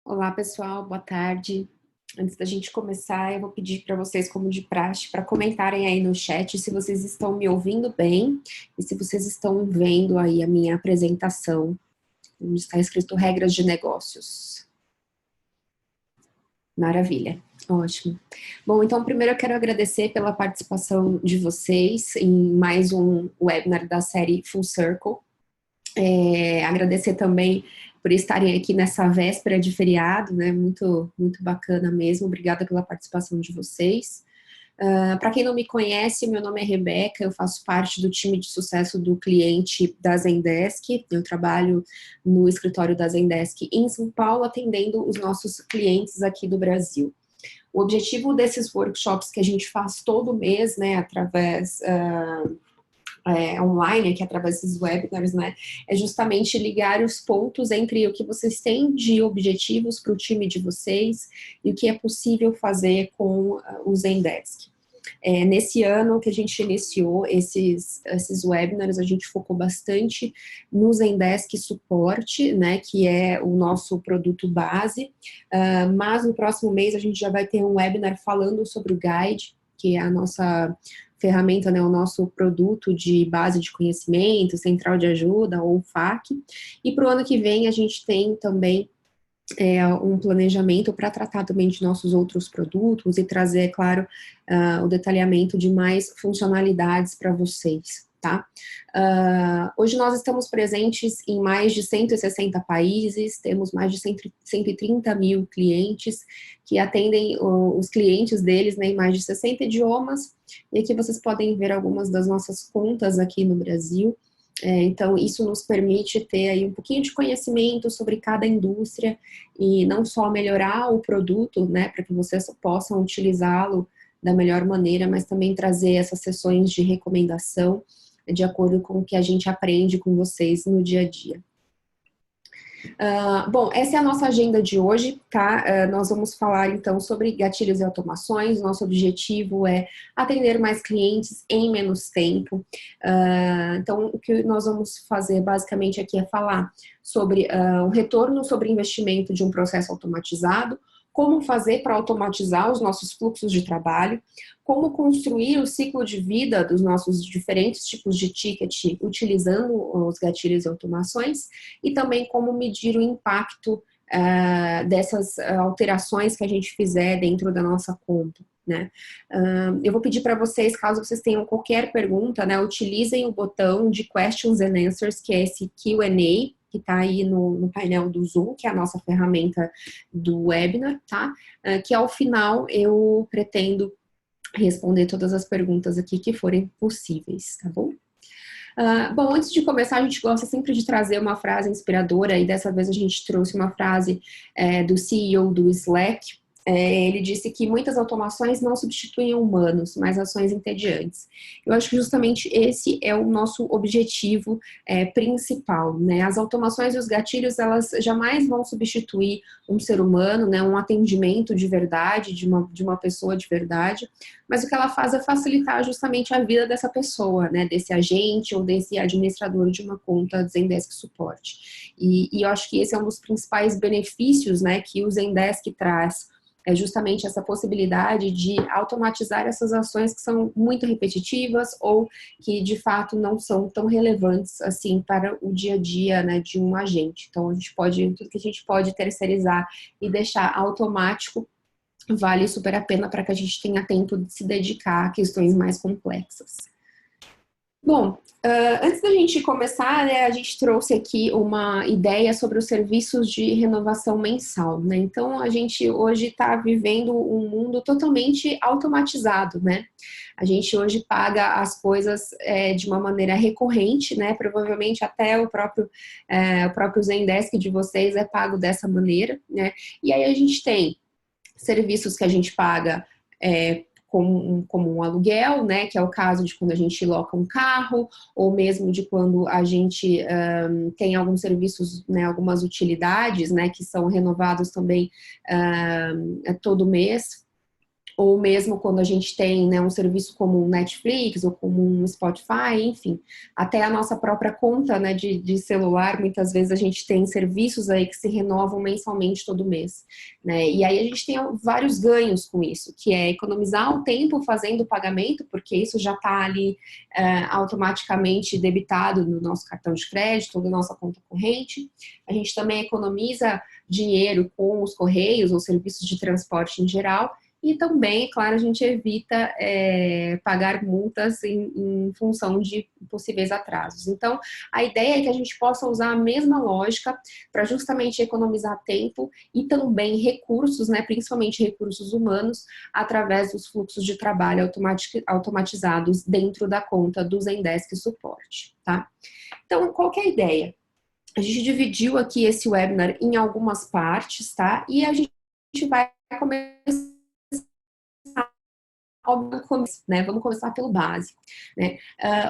Olá, pessoal, boa tarde. Antes da gente começar, eu vou pedir para vocês, como de praxe, para comentarem aí no chat se vocês estão me ouvindo bem e se vocês estão vendo aí a minha apresentação, onde está escrito regras de negócios. Maravilha, ótimo. Bom, então primeiro eu quero agradecer pela participação de vocês em mais um webinar da série Full Circle. Agradecer também por estarem aqui nessa véspera de feriado, né? Muito, muito bacana mesmo. Obrigada pela participação de vocês. Para quem não me conhece, meu nome é Rebeca, eu faço parte do time de sucesso do cliente da Zendesk. Eu trabalho no escritório da Zendesk em São Paulo, atendendo os nossos clientes aqui do Brasil. O objetivo desses workshops que a gente faz todo mês, né, através online, aqui através desses webinars, né, é justamente ligar os pontos entre o que vocês têm de objetivos para o time de vocês e o que é possível fazer com o Zendesk. Nesse ano que a gente iniciou esses webinars, a gente focou bastante no Zendesk Suporte, né, que é o nosso produto base, mas no próximo mês a gente já vai ter um webinar falando sobre o Guide, que é a nossa ferramenta, né, o nosso produto de base de conhecimento, central de ajuda, ou FAQ, e para o ano que vem a gente tem também um planejamento para tratar também de nossos outros produtos e trazer, é claro, o detalhamento de mais funcionalidades para vocês, tá? Hoje nós estamos presentes em mais de 160 países, temos mais de 130 mil clientes que atendem os clientes deles, né, em mais de 60 idiomas, e aqui vocês podem ver algumas das nossas contas aqui no Brasil. Então, isso nos permite ter aí um pouquinho de conhecimento sobre cada indústria e não só melhorar o produto, né, para que vocês possam utilizá-lo da melhor maneira, mas também trazer essas sessões de recomendação de acordo com o que a gente aprende com vocês no dia a dia. Bom, essa é a nossa agenda de hoje, tá? Nós vamos falar então sobre gatilhos e automações. Nosso objetivo é atender mais clientes em menos tempo. Então, o que nós vamos fazer basicamente aqui é falar sobre o retorno sobre investimento de um processo automatizado, como fazer para automatizar os nossos fluxos de trabalho, como construir o ciclo de vida dos nossos diferentes tipos de ticket utilizando os gatilhos e automações, e também como medir o impacto dessas alterações que a gente fizer dentro da nossa conta, né? Eu vou pedir para vocês, caso vocês tenham qualquer pergunta, né, utilizem o botão de Questions and Answers, que é esse Q&A, que está aí no painel do Zoom, que é a nossa ferramenta do webinar, tá? Que ao final eu pretendo responder todas as perguntas aqui que forem possíveis, tá bom? Bom, antes de começar, a gente gosta sempre de trazer uma frase inspiradora, e dessa vez a gente trouxe uma frase do CEO do Slack. Ele disse que muitas automações não substituem humanos, mas ações entediantes. Eu acho que justamente esse é o nosso objetivo principal, né? As automações e os gatilhos, elas jamais vão substituir um ser humano, né? Um atendimento de verdade, de uma pessoa de verdade, mas o que ela faz é facilitar justamente a vida dessa pessoa, né? Desse agente ou desse administrador de uma conta Zendesk Suporte. E eu acho que esse é um dos principais benefícios, né, que o Zendesk traz. É justamente essa possibilidade de automatizar essas ações que são muito repetitivas ou que, de fato, não são tão relevantes, assim, para o dia a dia, né, de um agente. Então, tudo que a gente pode terceirizar e deixar automático, vale super a pena para que a gente tenha tempo de se dedicar a questões mais complexas. Bom, antes da gente começar, né, a gente trouxe aqui uma ideia sobre os serviços de renovação mensal, né? Então, a gente hoje está vivendo um mundo totalmente automatizado, né? A gente hoje paga as coisas de uma maneira recorrente, né? Provavelmente até o próprio Zendesk de vocês é pago dessa maneira, né? E aí a gente tem serviços que a gente paga como um aluguel, né, que é o caso de quando a gente loca um carro, ou mesmo de quando a gente tem alguns serviços, né, algumas utilidades, né, que são renovados também todo mês, ou mesmo quando a gente tem, né, um serviço como um Netflix ou como um Spotify, enfim, até a nossa própria conta, né, de celular, muitas vezes a gente tem serviços aí que se renovam mensalmente todo mês, né, e aí a gente tem vários ganhos com isso, que é economizar o tempo fazendo o pagamento, porque isso já está ali automaticamente debitado no nosso cartão de crédito ou na nossa conta corrente. A gente também economiza dinheiro com os correios ou serviços de transporte em geral, e também, claro, a gente evita pagar multas em função de possíveis atrasos. Então, a ideia é que a gente possa usar a mesma lógica para justamente economizar tempo e também recursos, né, principalmente recursos humanos, através dos fluxos de trabalho automatizados dentro da conta do Zendesk Suporte, tá? Então, qual que é a ideia? A gente dividiu aqui esse webinar em algumas partes, tá? E a gente vai começar, né? Vamos começar pelo básico, né?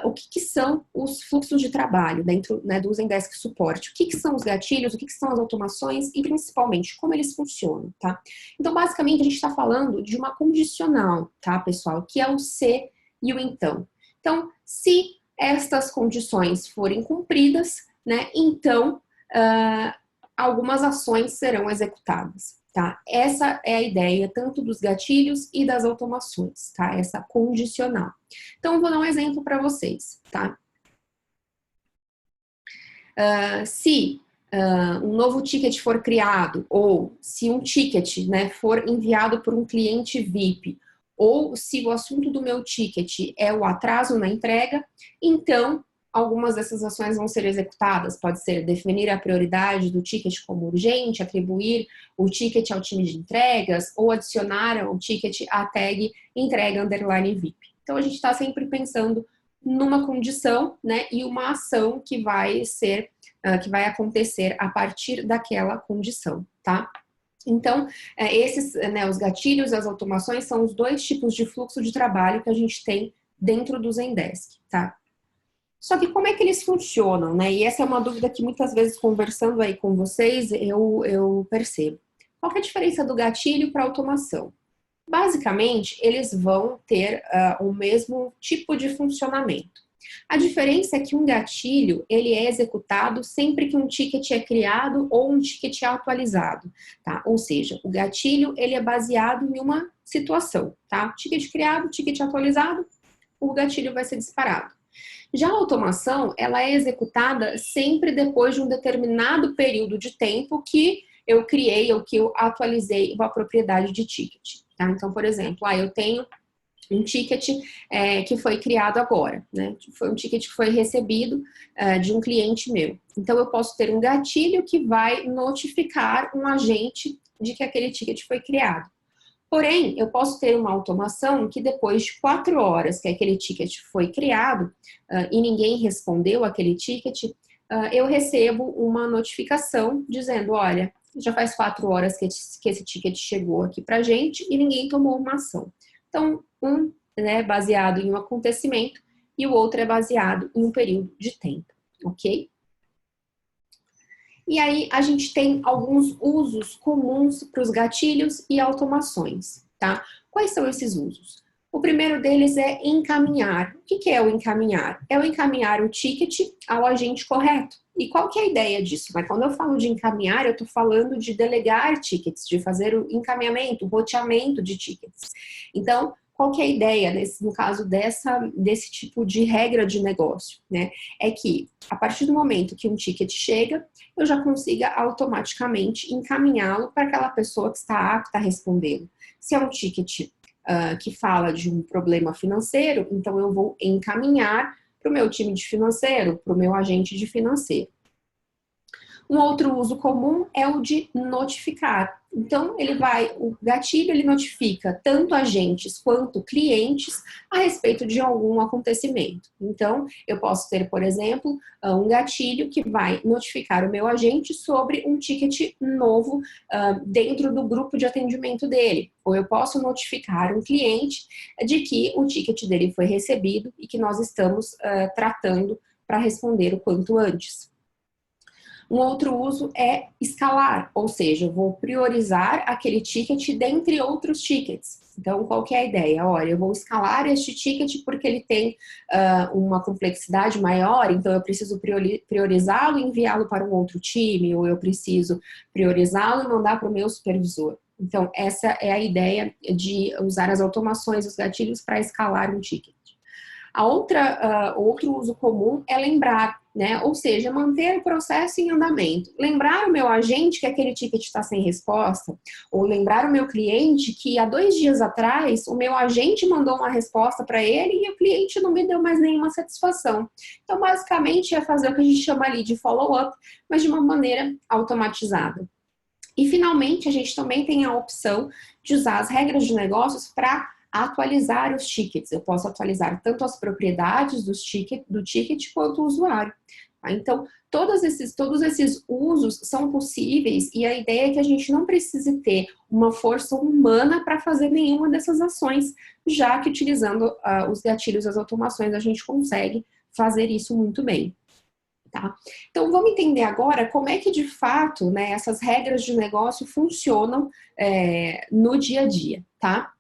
O que são os fluxos de trabalho dentro, né, do Zendesk Suporte? O que são os gatilhos? O que são as automações? E principalmente, como eles funcionam, tá? Então, basicamente, a gente está falando de uma condicional, tá, pessoal? Que é o se e o então. Então, se estas condições forem cumpridas, né, então algumas ações serão executadas, tá? Essa é a ideia tanto dos gatilhos e das automações, tá? Essa condicional. Então, vou dar um exemplo para vocês, tá? Se um novo ticket for criado, ou se um ticket, né, for enviado por um cliente VIP, ou se o assunto do meu ticket é o atraso na entrega, então algumas dessas ações vão ser executadas. Pode ser definir a prioridade do ticket como urgente, atribuir o ticket ao time de entregas, ou adicionar ao ticket a tag entrega underline VIP. Então a gente está sempre pensando numa condição, né, e uma ação que vai ser, que vai acontecer a partir daquela condição, tá? Então, esses, né, os gatilhos e as automações são os dois tipos de fluxo de trabalho que a gente tem dentro do Zendesk, tá? Só que como é que eles funcionam, né? E essa é uma dúvida que muitas vezes conversando aí com vocês, eu percebo. Qual que é a diferença do gatilho para automação? Basicamente, eles vão ter o mesmo tipo de funcionamento. A diferença é que um gatilho, ele é executado sempre que um ticket é criado ou um ticket é atualizado, tá? Ou seja, o gatilho, ele é baseado em uma situação, tá? Ticket criado, ticket atualizado, o gatilho vai ser disparado. Já a automação, ela é executada sempre depois de um determinado período de tempo que eu criei ou que eu atualizei a propriedade de ticket, tá? Então, por exemplo, eu tenho um ticket que foi criado agora, né? Foi um ticket que foi recebido de um cliente meu. Então, eu posso ter um gatilho que vai notificar um agente de que aquele ticket foi criado. Porém, eu posso ter uma automação que depois de 4 horas que aquele ticket foi criado e ninguém respondeu aquele ticket, eu recebo uma notificação dizendo, olha, já faz 4 horas que esse ticket chegou aqui pra gente e ninguém tomou uma ação. Então, um é baseado em um acontecimento e o outro é baseado em um período de tempo, ok? E aí a gente tem alguns usos comuns para os gatilhos e automações, tá? Quais são esses usos? O primeiro deles é encaminhar. O que é o encaminhar? É o encaminhar o ticket ao agente correto. E qual que é a ideia disso? Mas quando eu falo de encaminhar, eu estou falando de delegar tickets, de fazer o encaminhamento, o roteamento de tickets. Então, qual que é a ideia, no caso desse tipo de regra de negócio, né? É que, a partir do momento que um ticket chega, eu já consiga automaticamente encaminhá-lo para aquela pessoa que está apta a respondê-lo. Se é um ticket que fala de um problema financeiro, então eu vou encaminhar para o meu time de financeiro, para o meu agente de financeiro. Um outro uso comum é o de notificar. Então, o gatilho ele notifica tanto agentes quanto clientes a respeito de algum acontecimento. Então, eu posso ter, por exemplo, um gatilho que vai notificar o meu agente sobre um ticket novo dentro do grupo de atendimento dele. Ou eu posso notificar um cliente de que o ticket dele foi recebido e que nós estamos tratando para responder o quanto antes. Um outro uso é escalar, ou seja, eu vou priorizar aquele ticket dentre outros tickets. Então, qual que é a ideia? Olha, eu vou escalar este ticket porque ele tem uma complexidade maior, então eu preciso priorizá-lo e enviá-lo para um outro time, ou eu preciso priorizá-lo e mandar para o meu supervisor. Então, essa é a ideia de usar as automações, os gatilhos para escalar um ticket. Outro uso comum é lembrar, né? Ou seja, manter o processo em andamento. Lembrar o meu agente que aquele ticket está sem resposta, ou lembrar o meu cliente que há 2 dias atrás o meu agente mandou uma resposta para ele e o cliente não me deu mais nenhuma satisfação. Então, basicamente, é fazer o que a gente chama ali de follow-up, mas de uma maneira automatizada. E, finalmente, a gente também tem a opção de usar as regras de negócios para atualizar os tickets. Eu posso atualizar tanto as propriedades do ticket quanto o usuário. Tá? Então, todos esses usos são possíveis e a ideia é que a gente não precise ter uma força humana para fazer nenhuma dessas ações, já que utilizando os gatilhos e as automações a gente consegue fazer isso muito bem. Tá? Então, vamos entender agora como é que, de fato, né, essas regras de negócio funcionam no dia a dia, tá?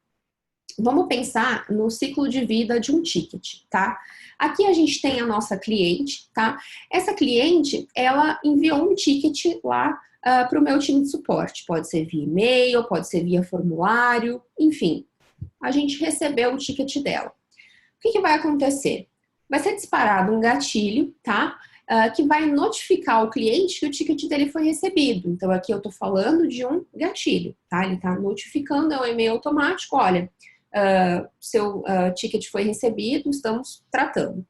Vamos pensar no ciclo de vida de um ticket, tá? Aqui a gente tem a nossa cliente, tá? Essa cliente, ela enviou um ticket lá para o meu time de suporte. Pode ser via e-mail, pode ser via formulário, enfim. A gente recebeu o ticket dela. O que vai acontecer? Vai ser disparado um gatilho, tá? Que vai notificar o cliente que o ticket dele foi recebido. Então, aqui eu tô falando de um gatilho, tá? Ele tá notificando, é um e-mail automático, olha, seu ticket foi recebido, estamos tratando.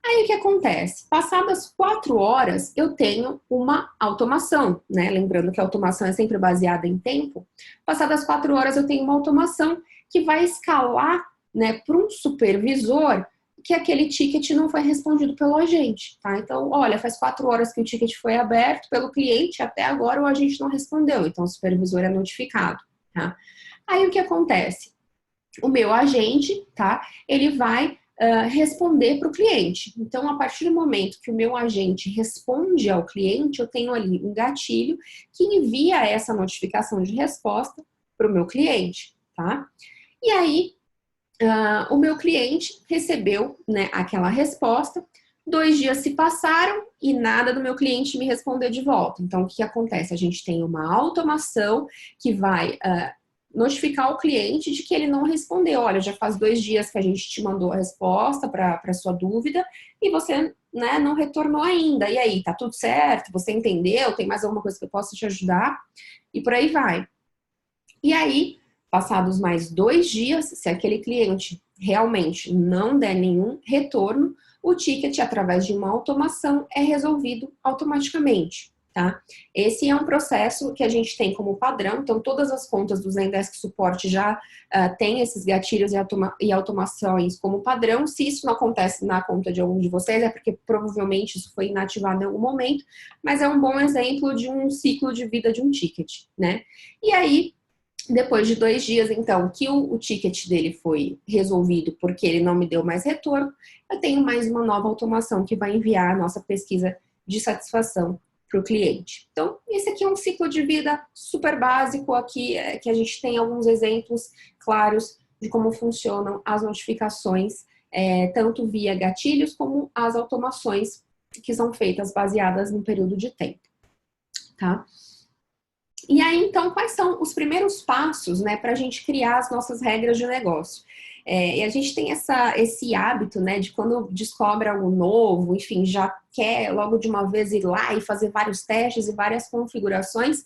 Aí o que acontece? Passadas 4 horas, eu tenho uma automação, né? Lembrando que a automação é sempre baseada em tempo. Passadas 4 horas, eu tenho uma automação que vai escalar, né, para um supervisor que aquele ticket não foi respondido pelo agente, tá? Então, olha, faz 4 horas que o ticket foi aberto pelo cliente, até agora o agente não respondeu, então o supervisor é notificado, tá? Aí o que acontece? O meu agente, tá? Ele vai responder para o cliente. Então, a partir do momento que o meu agente responde ao cliente, eu tenho ali um gatilho que envia essa notificação de resposta para o meu cliente, tá? E aí, o meu cliente recebeu, né, aquela resposta. 2 dias se passaram e nada do meu cliente me respondeu de volta. Então, o que acontece? A gente tem uma automação que vai notificar o cliente de que ele não respondeu. Olha, já faz 2 dias que a gente te mandou a resposta para a sua dúvida e você, né, não retornou ainda. E aí, tá tudo certo? Você entendeu? Tem mais alguma coisa que eu possa te ajudar? E por aí vai. E aí, passados mais 2 dias, se aquele cliente realmente não der nenhum retorno, o ticket, através de uma automação, é resolvido automaticamente, tá? Esse é um processo que a gente tem como padrão, então todas as contas do Zendesk Suporte já têm esses gatilhos e automações como padrão. Se isso não acontece na conta de algum de vocês, é porque provavelmente isso foi inativado em algum momento, mas é um bom exemplo de um ciclo de vida de um ticket, né? E aí, depois de 2 dias, então, que o ticket dele foi resolvido porque ele não me deu mais retorno, eu tenho mais uma nova automação que vai enviar a nossa pesquisa de satisfação para o cliente. Então, esse aqui é um ciclo de vida super básico aqui, que a gente tem alguns exemplos claros de como funcionam as notificações, tanto via gatilhos como as automações que são feitas baseadas no período de tempo, tá? E aí, então, quais são os primeiros passos, né, para a gente criar as nossas regras de negócio? E a gente tem esse hábito, né, de quando descobre algo novo, enfim, já quer logo de uma vez ir lá e fazer vários testes e várias configurações,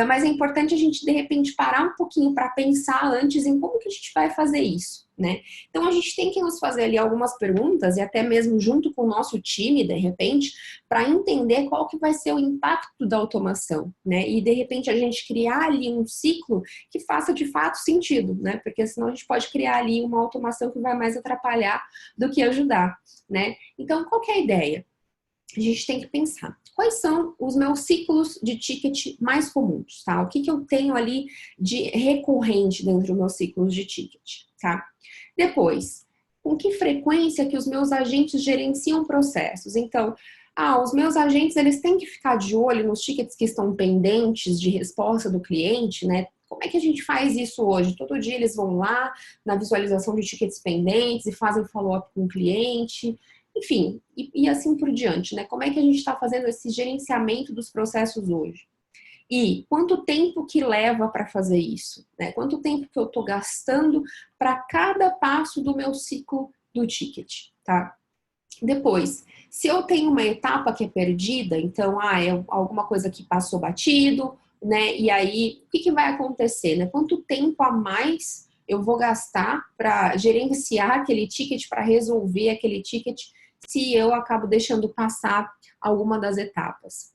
mas é importante a gente, de repente, parar um pouquinho para pensar antes em como que a gente vai fazer isso, né? Então, a gente tem que nos fazer ali algumas perguntas, e até mesmo junto com o nosso time, de repente, para entender qual que vai ser o impacto da automação, né? E, de repente, a gente criar ali um ciclo que faça, de fato, sentido, né? Porque senão a gente pode criar ali uma automação que vai mais atrapalhar do que ajudar, né? Então, qual que é a ideia? A gente tem que pensar, quais são os meus ciclos de ticket mais comuns, tá? O que eu tenho ali de recorrente dentro dos meus ciclos de ticket, tá? Depois, com que frequência que os meus agentes gerenciam processos? Então, os meus agentes, eles têm que ficar de olho nos tickets que estão pendentes de resposta do cliente, né? Como é que a gente faz isso hoje? Todo dia eles vão lá na visualização de tickets pendentes e fazem follow-up com o cliente, enfim, e assim por diante, né? Como é que a gente está fazendo esse gerenciamento dos processos hoje? E quanto tempo que leva para fazer isso, né? Quanto tempo que eu estou gastando para cada passo do meu ciclo do ticket, tá? Depois, se eu tenho uma etapa que é perdida, então, é alguma coisa que passou batido, né? E aí, o que vai acontecer, né? Quanto tempo a mais eu vou gastar para gerenciar aquele ticket, para resolver aquele ticket, se eu acabo deixando passar alguma das etapas?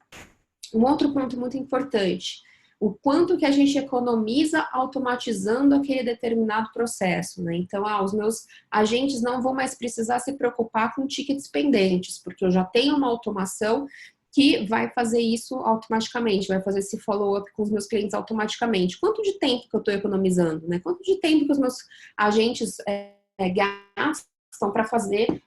Um outro ponto muito importante, o quanto que a gente economiza automatizando aquele determinado processo, né? Então, os meus agentes não vão mais precisar se preocupar com tickets pendentes, porque eu já tenho uma automação que vai fazer isso automaticamente, vai fazer esse follow-up com os meus clientes automaticamente. Quanto de tempo que eu estou economizando, né? Quanto de tempo que os meus agentes gastam para fazer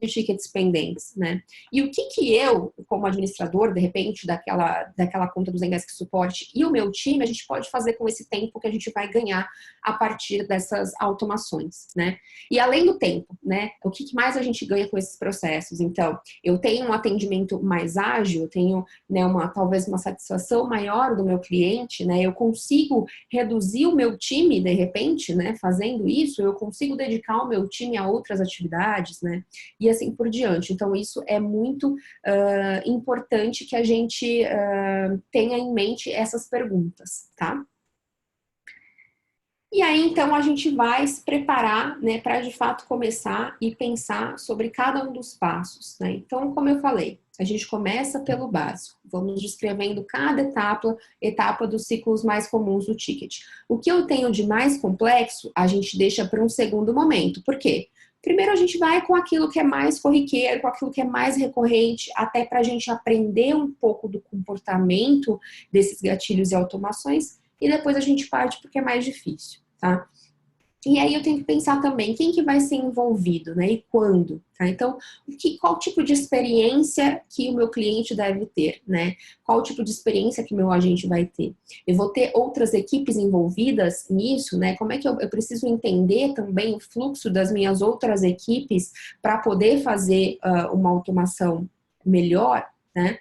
de tickets pendentes, né? E o que eu, como administrador, de repente, daquela conta do Zendesk Suporte e o meu time, a gente pode fazer com esse tempo que a gente vai ganhar a partir dessas automações, né? E além do tempo, né? O que mais a gente ganha com esses processos? Então, eu tenho um atendimento mais ágil, eu tenho, né, talvez uma satisfação maior do meu cliente, né? Eu consigo reduzir o meu time, de repente, né? Fazendo isso, eu consigo dedicar o meu time a outras atividades, né? E assim por diante. Então, isso é muito importante que a gente tenha em mente essas perguntas, tá? E aí, então, a gente vai se preparar, né, para de fato começar e pensar sobre cada um dos passos, né? Então, como eu falei, a gente começa pelo básico, vamos descrevendo cada etapa dos ciclos mais comuns do ticket. O que eu tenho de mais complexo, a gente deixa para um segundo momento. Por quê? Primeiro a gente vai com aquilo que é mais corriqueiro, com aquilo que é mais recorrente, até para a gente aprender um pouco do comportamento desses gatilhos e automações, e depois a gente parte porque é mais difícil, tá? E aí eu tenho que pensar também quem que vai ser envolvido, né? E quando, tá? Então, qual tipo de experiência que o meu cliente deve ter, né? Qual tipo de experiência que o meu agente vai ter? Eu vou ter outras equipes envolvidas nisso, né? Como é que eu preciso entender também o fluxo das minhas outras equipes para poder fazer uma automação melhor, né?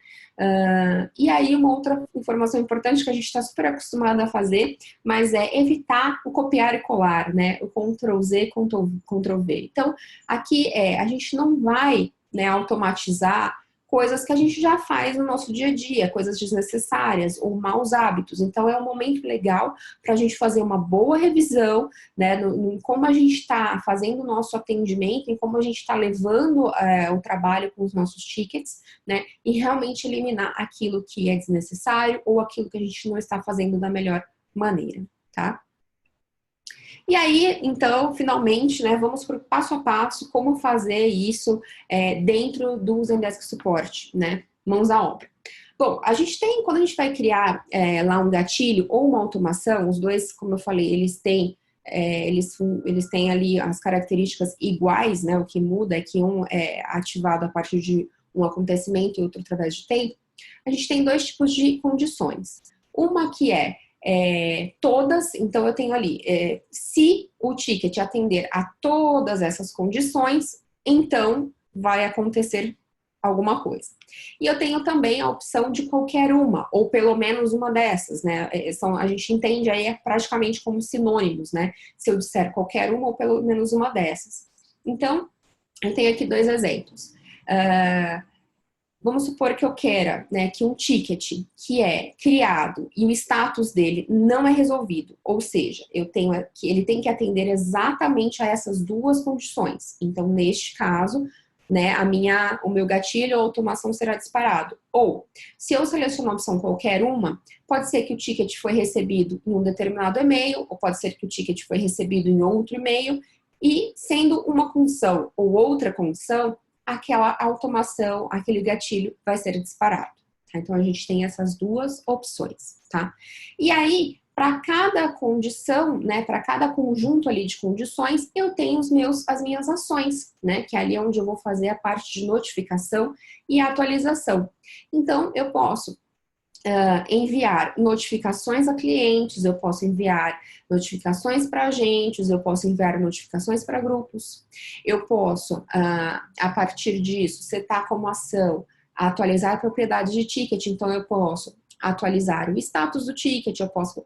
E aí, uma outra informação importante que a gente está super acostumado a fazer, mas é evitar o copiar e colar, né? O Ctrl+Z, Ctrl+V. Então, aqui a gente não vai, né, automatizar coisas que a gente já faz no nosso dia a dia, coisas desnecessárias ou maus hábitos. Então, é um momento legal para a gente fazer uma boa revisão, né, em como a gente está fazendo o nosso atendimento, em como a gente está levando o trabalho com os nossos tickets, né, e realmente eliminar aquilo que é desnecessário ou aquilo que a gente não está fazendo da melhor maneira, tá? E aí, então, finalmente, né, vamos para o passo a passo, como fazer isso dentro do Zendesk Support, né, mãos à obra. Bom, a gente tem, quando a gente vai criar lá um gatilho ou uma automação, os dois, como eu falei, eles têm ali as características iguais, né, o que muda é que um é ativado a partir de um acontecimento e outro através de tempo. A gente tem dois tipos de condições. Uma que todas, então eu tenho ali, se o ticket atender a todas essas condições, então vai acontecer alguma coisa. E eu tenho também a opção de qualquer uma, ou pelo menos uma dessas, né? A gente entende aí praticamente como sinônimos, né? Se eu disser qualquer uma ou pelo menos uma dessas. Então, eu tenho aqui dois exemplos. Vamos supor que eu queira, né, que um ticket que é criado e o status dele não é resolvido, ou seja, ele tem que atender exatamente a essas duas condições. Então, neste caso, né, o meu gatilho ou automação será disparado. Ou, se eu selecionar a opção qualquer uma, pode ser que o ticket foi recebido em um determinado e-mail, ou pode ser que o ticket foi recebido em outro e-mail, e sendo uma condição ou outra condição, aquela automação, aquele gatilho vai ser disparado. Tá? Então, a gente tem essas duas opções, tá? E aí, para cada condição, né, para cada conjunto ali de condições, eu tenho as minhas ações, né, que é ali onde eu vou fazer a parte de notificação e atualização. Então, eu posso enviar notificações a clientes, eu posso enviar notificações para agentes, eu posso enviar notificações para grupos, eu posso, a partir disso, setar como ação, atualizar a propriedade de ticket, então eu posso atualizar o status do ticket, eu posso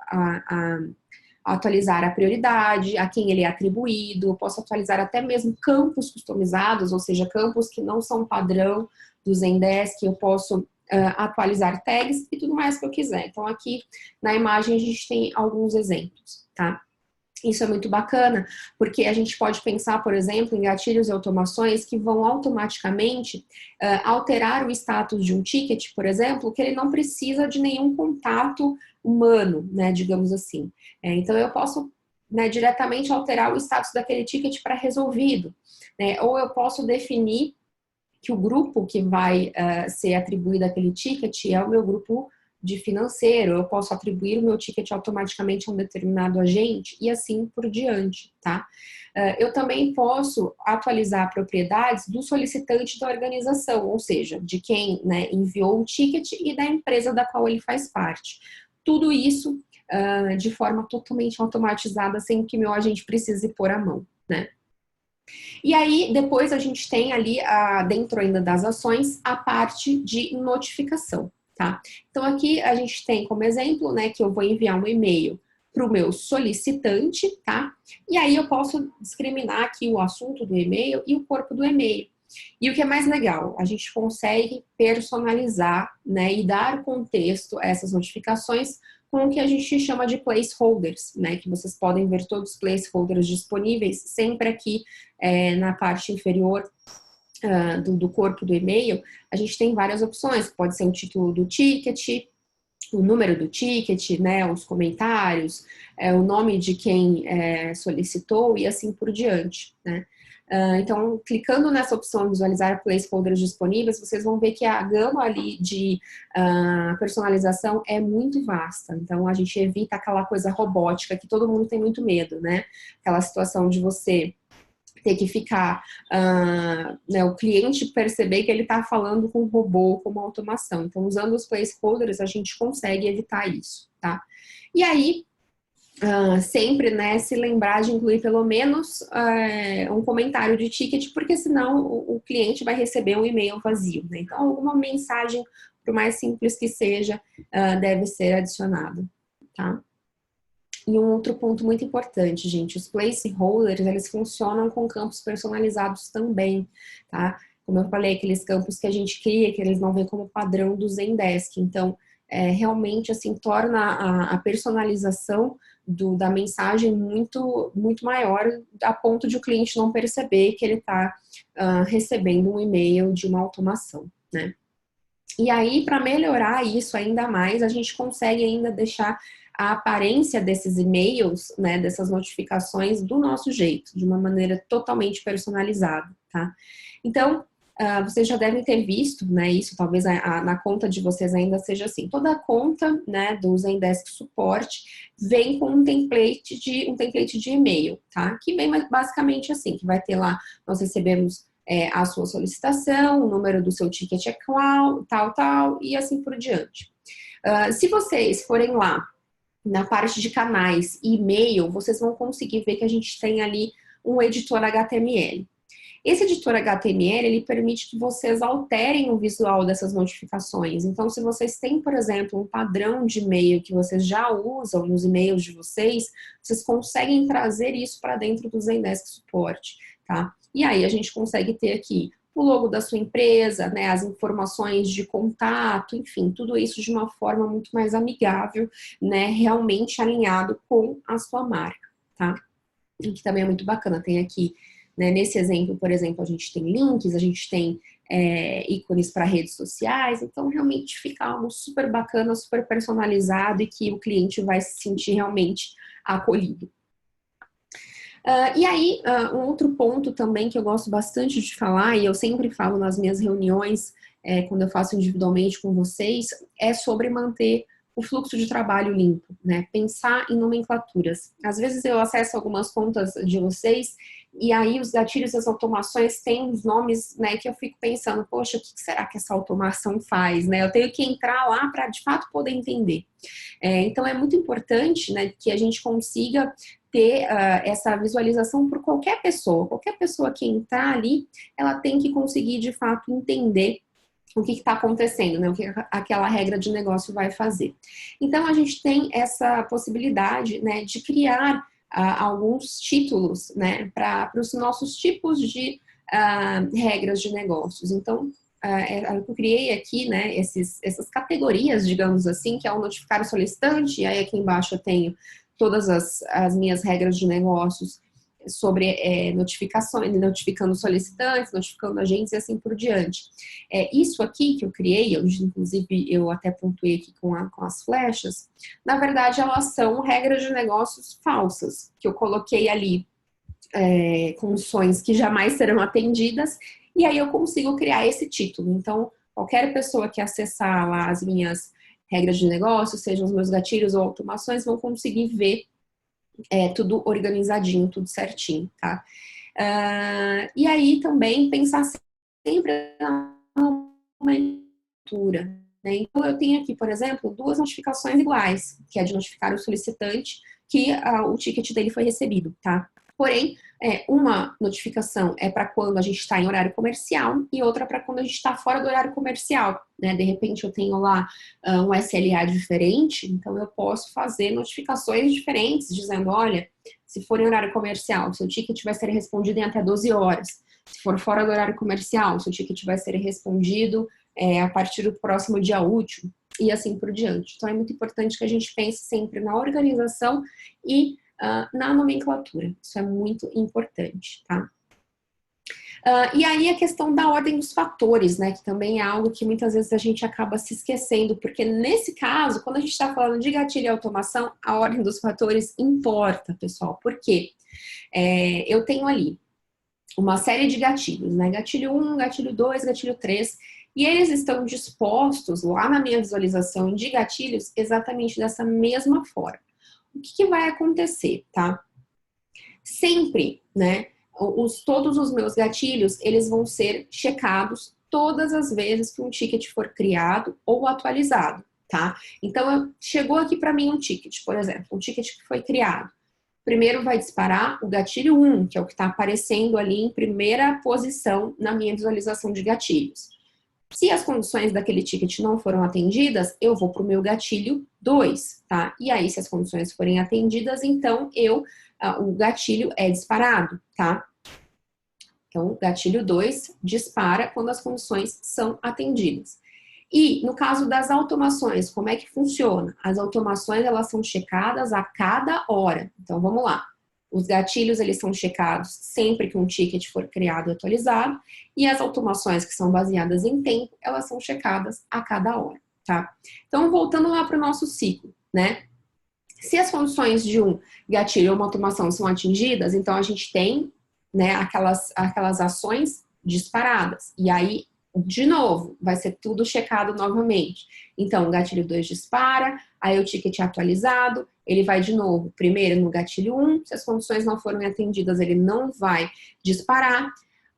atualizar a prioridade, a quem ele é atribuído, eu posso atualizar até mesmo campos customizados, ou seja, campos que não são padrão do Zendesk, eu posso atualizar tags e tudo mais que eu quiser. Então, aqui na imagem a gente tem alguns exemplos, tá? Isso é muito bacana, porque a gente pode pensar, por exemplo, em gatilhos e automações que vão automaticamente alterar o status de um ticket, por exemplo, que ele não precisa de nenhum contato humano, né, digamos assim. Então, eu posso, né, diretamente alterar o status daquele ticket para resolvido, né, ou eu posso definir que o grupo que vai ser atribuído àquele ticket é o meu grupo de financeiro, eu posso atribuir o meu ticket automaticamente a um determinado agente e assim por diante, tá? Eu também posso atualizar propriedades do solicitante da organização, ou seja, de quem, né, enviou o ticket e da empresa da qual ele faz parte. Tudo isso de forma totalmente automatizada, sem que meu agente precise pôr a mão, né? E aí, depois a gente tem ali, dentro ainda das ações, a parte de notificação, tá? Então, aqui a gente tem como exemplo, né, que eu vou enviar um e-mail para o meu solicitante, tá? E aí eu posso discriminar aqui o assunto do e-mail e o corpo do e-mail. E o que é mais legal, a gente consegue personalizar, né, e dar contexto a essas notificações com o que a gente chama de placeholders, né, que vocês podem ver todos os placeholders disponíveis sempre aqui na parte inferior do corpo do e-mail. A gente tem várias opções, pode ser o título do ticket, o número do ticket, né, os comentários, o nome de quem solicitou e assim por diante, né. Então, clicando nessa opção visualizar placeholders disponíveis, vocês vão ver que a gama ali de personalização é muito vasta. Então, a gente evita aquela coisa robótica que todo mundo tem muito medo, né? Aquela situação de você ter que ficar, né, o cliente perceber que ele está falando com um robô, com uma automação. Então, usando os placeholders, a gente consegue evitar isso, tá? E aí, sempre, né, se lembrar de incluir pelo menos um comentário de ticket, porque senão o cliente vai receber um e-mail vazio, né? Então, alguma mensagem, por mais simples que seja, deve ser adicionada, tá? E um outro ponto muito importante, gente, os placeholders, eles funcionam com campos personalizados também, tá? Como eu falei, aqueles campos que a gente cria, que eles não vêm como padrão do Zendesk. Então, realmente, assim, torna a personalização da mensagem muito, muito maior, a ponto de o cliente não perceber que ele está recebendo um e-mail de uma automação, né? E aí, para melhorar isso ainda mais, a gente consegue ainda deixar a aparência desses e-mails, né, dessas notificações do nosso jeito, de uma maneira totalmente personalizada, tá? Então, vocês já devem ter visto, né, isso talvez na conta de vocês ainda seja assim. Toda conta, né, do Zendesk Suporte vem com um template de e-mail, tá? Que vem basicamente assim, que vai ter lá, nós recebemos a sua solicitação, o número do seu ticket é qual, tal, e assim por diante. Se vocês forem lá na parte de canais e e-mail, vocês vão conseguir ver que a gente tem ali um editor HTML. Esse editor HTML, ele permite que vocês alterem o visual dessas notificações. Então, se vocês têm, por exemplo, um padrão de e-mail que vocês já usam nos e-mails de vocês conseguem trazer isso para dentro do Zendesk Suporte, tá? E aí a gente consegue ter aqui o logo da sua empresa, né, as informações de contato, enfim, tudo isso de uma forma muito mais amigável, né, realmente alinhado com a sua marca, tá? E que também é muito bacana, tem aqui, né, nesse exemplo, por exemplo, a gente tem links, a gente tem ícones para redes sociais, então realmente fica algo super bacana, super personalizado e que o cliente vai se sentir realmente acolhido. E aí, um outro ponto também que eu gosto bastante de falar, e eu sempre falo nas minhas reuniões, quando eu faço individualmente com vocês, é sobre manter o fluxo de trabalho limpo, né? Pensar em nomenclaturas. Às vezes eu acesso algumas contas de vocês e aí os gatilhos e as automações têm uns nomes, né, que eu fico pensando, poxa, o que será que essa automação faz, né? Eu tenho que entrar lá para de fato poder entender. Então é muito importante, né, que a gente consiga ter essa visualização por qualquer pessoa que entrar ali, ela tem que conseguir de fato entender o que está acontecendo, né? O que aquela regra de negócio vai fazer. Então, a gente tem essa possibilidade, né, de criar alguns títulos, né, para os nossos tipos de regras de negócios. Então, eu criei aqui, né, essas categorias, digamos assim, que é o notificar o solicitante, e aí aqui embaixo eu tenho todas as minhas regras de negócios sobre notificações, notificando solicitantes, notificando agentes e assim por diante. Isso aqui que eu criei, inclusive eu até pontuei aqui com as flechas, na verdade elas são regras de negócios falsas, que eu coloquei ali condições que jamais serão atendidas, e aí eu consigo criar esse título. Então, qualquer pessoa que acessar lá as minhas regras de negócio, sejam os meus gatilhos ou automações, vão conseguir ver tudo organizadinho, tudo certinho, tá? E aí também pensar sempre na nomenclatura, né? Então eu tenho aqui, por exemplo, duas notificações iguais, que é de notificar o solicitante que o ticket dele foi recebido, tá? Porém, uma notificação é para quando a gente está em horário comercial e outra para quando a gente está fora do horário comercial, né? De repente eu tenho lá um SLA diferente, então eu posso fazer notificações diferentes, dizendo, olha, se for em horário comercial, seu ticket vai ser respondido em até 12 horas. Se for fora do horário comercial, seu ticket vai ser respondido a partir do próximo dia útil e assim por diante. Então é muito importante que a gente pense sempre na organização e na nomenclatura. Isso é muito importante, tá? E aí a questão da ordem dos fatores, né? Que também é algo que muitas vezes a gente acaba se esquecendo, porque nesse caso, quando a gente está falando de gatilho e automação, a ordem dos fatores importa, pessoal. Por quê? Eu tenho ali uma série de gatilhos, né? Gatilho 1, gatilho 2, gatilho 3, e eles estão dispostos lá na minha visualização de gatilhos exatamente dessa mesma forma. O que vai acontecer, tá? Sempre, né, todos os meus gatilhos, eles vão ser checados todas as vezes que um ticket for criado ou atualizado, tá? Então, chegou aqui para mim um ticket, por exemplo, um ticket que foi criado. Primeiro vai disparar o gatilho 1, que é o que está aparecendo ali em primeira posição na minha visualização de gatilhos. Se as condições daquele ticket não foram atendidas, eu vou para o meu gatilho 2, tá? E aí, se as condições forem atendidas, então o gatilho é disparado, tá? Então, gatilho 2 dispara quando as condições são atendidas. E no caso das automações, como é que funciona? As automações, elas são checadas a cada hora. Então, vamos lá. Os gatilhos, eles são checados sempre que um ticket for criado e atualizado, e as automações que são baseadas em tempo, elas são checadas a cada hora, tá? Então, voltando lá para o nosso ciclo, né? Se as condições de um gatilho ou uma automação são atingidas, então a gente tem, né, aquelas ações disparadas, e aí, de novo, vai ser tudo checado novamente. Então, o gatilho 2 dispara, aí o ticket é atualizado, ele vai de novo, primeiro no gatilho 1, se as condições não foram atendidas, ele não vai disparar.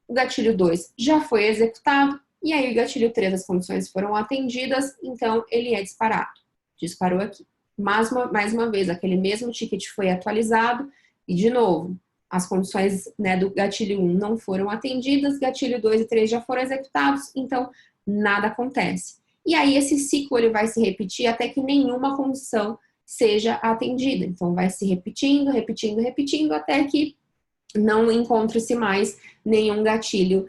O gatilho 2 já foi executado, e aí o gatilho 3, as condições foram atendidas, então ele é disparado. Disparou aqui. Mais uma vez, aquele mesmo ticket foi atualizado, e de novo, as condições, né, do gatilho 1 não foram atendidas, gatilho 2 e 3 já foram executados, então nada acontece. E aí esse ciclo ele vai se repetir até que nenhuma condição seja atendida. Então vai se repetindo, repetindo, repetindo, até que não encontre-se mais nenhum gatilho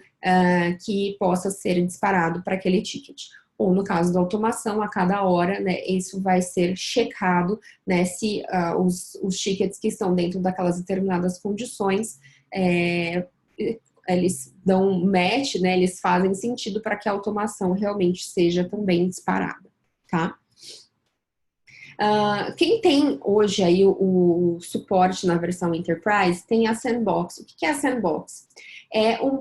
que possa ser disparado para aquele ticket. Ou no caso da automação, a cada hora, né, isso vai ser checado, né, se os tickets que estão dentro daquelas determinadas condições, eles dão match, né, eles fazem sentido para que a automação realmente seja também disparada, tá? Quem tem hoje aí o suporte na versão Enterprise tem a Sandbox. O que é a Sandbox?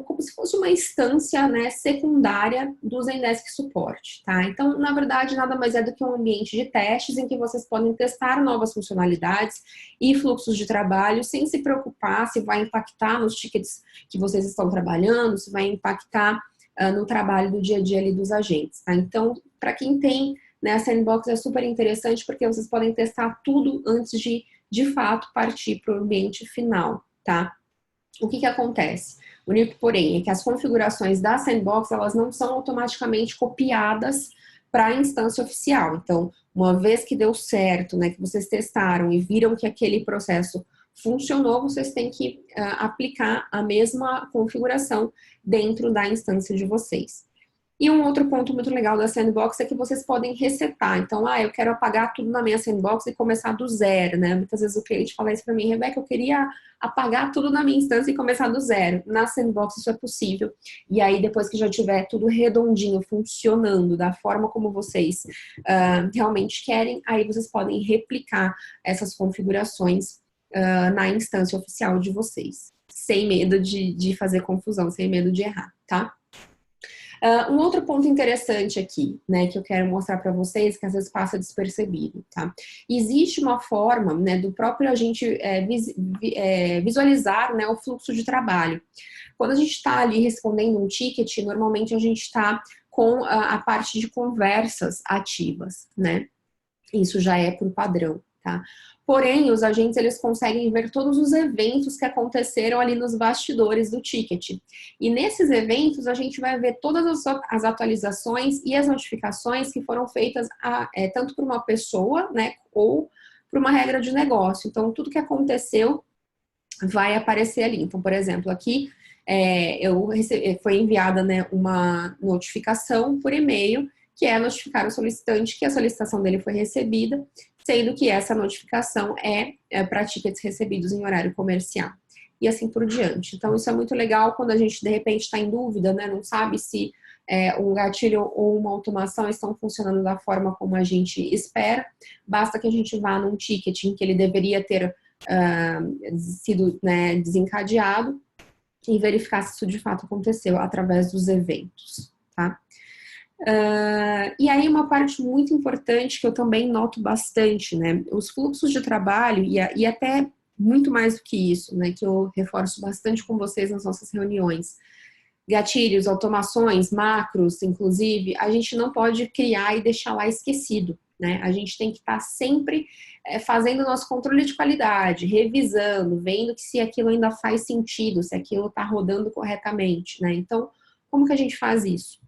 como se fosse uma instância, né, secundária do Zendesk Support, tá? Então, na verdade, nada mais é do que um ambiente de testes em que vocês podem testar novas funcionalidades e fluxos de trabalho sem se preocupar se vai impactar nos tickets que vocês estão trabalhando, se vai impactar no trabalho do dia a dia ali dos agentes, tá? Então, para quem tem, né, a Sandbox é super interessante porque vocês podem testar tudo antes de fato, partir para o ambiente final, tá? O que acontece? O único porém é que as configurações da Sandbox, elas não são automaticamente copiadas para a instância oficial. Então, uma vez que deu certo, né, que vocês testaram e viram que aquele processo funcionou, vocês têm que aplicar a mesma configuração dentro da instância de vocês. E um outro ponto muito legal da Sandbox é que vocês podem resetar. Então, eu quero apagar tudo na minha Sandbox e começar do zero, né? Muitas vezes o cliente fala isso para mim, Rebeca, eu queria apagar tudo na minha instância e começar do zero. Na Sandbox isso é possível. E aí, depois que já tiver tudo redondinho, funcionando da forma como vocês realmente querem, aí vocês podem replicar essas configurações na instância oficial de vocês. Sem medo de fazer confusão, sem medo de errar, tá? Um outro ponto interessante aqui, né, que eu quero mostrar para vocês, que às vezes passa despercebido, tá? Existe uma forma, né, do próprio agente visualizar, né, o fluxo de trabalho. Quando a gente está ali respondendo um ticket, normalmente a gente está com a parte de conversas ativas, né? Isso já é por padrão, tá? Porém, os agentes, eles conseguem ver todos os eventos que aconteceram ali nos bastidores do ticket. E nesses eventos, a gente vai ver todas as atualizações e as notificações que foram feitas tanto por uma pessoa, né, ou por uma regra de negócio. Então, tudo que aconteceu vai aparecer ali. Então, por exemplo, aqui foi enviada, né, uma notificação por e-mail, que é notificar o solicitante que a solicitação dele foi recebida, sendo que essa notificação é para tickets recebidos em horário comercial. E assim por diante. Então, isso é muito legal quando a gente, de repente, está em dúvida, né? Não sabe se um gatilho ou uma automação estão funcionando da forma como a gente espera. Basta que a gente vá num ticket em que ele deveria ter sido, né, desencadeado e verificar se isso de fato aconteceu através dos eventos, tá? E aí uma parte muito importante que eu também noto bastante, né? Os fluxos de trabalho e até muito mais do que isso, né? Que eu reforço bastante com vocês nas nossas reuniões. Gatilhos, automações, macros, inclusive, a gente não pode criar e deixar lá esquecido, né? A gente tem que estar sempre fazendo o nosso controle de qualidade, revisando, vendo que se aquilo ainda faz sentido, se aquilo está rodando corretamente, né? Então, como que a gente faz isso?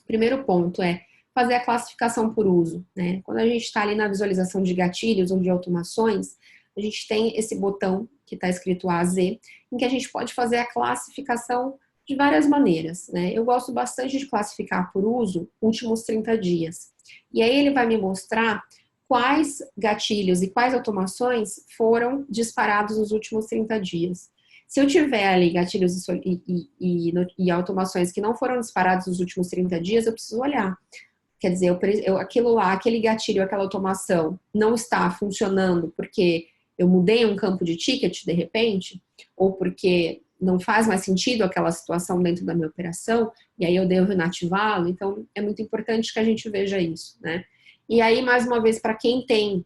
Primeiro ponto é fazer a classificação por uso, né? Quando a gente está ali na visualização de gatilhos ou de automações, a gente tem esse botão que está escrito A a Z, em que a gente pode fazer a classificação de várias maneiras, né? Eu gosto bastante de classificar por uso últimos 30 dias. E aí ele vai me mostrar quais gatilhos e quais automações foram disparados nos últimos 30 dias. Se eu tiver ali gatilhos e automações que não foram disparados nos últimos 30 dias, eu preciso olhar. Quer dizer, aquilo lá, aquele gatilho, aquela automação não está funcionando porque eu mudei um campo de ticket de repente, ou porque não faz mais sentido aquela situação dentro da minha operação, e aí eu devo inativá-lo. Então, é muito importante que a gente veja isso, né? E aí, mais uma vez, para quem tem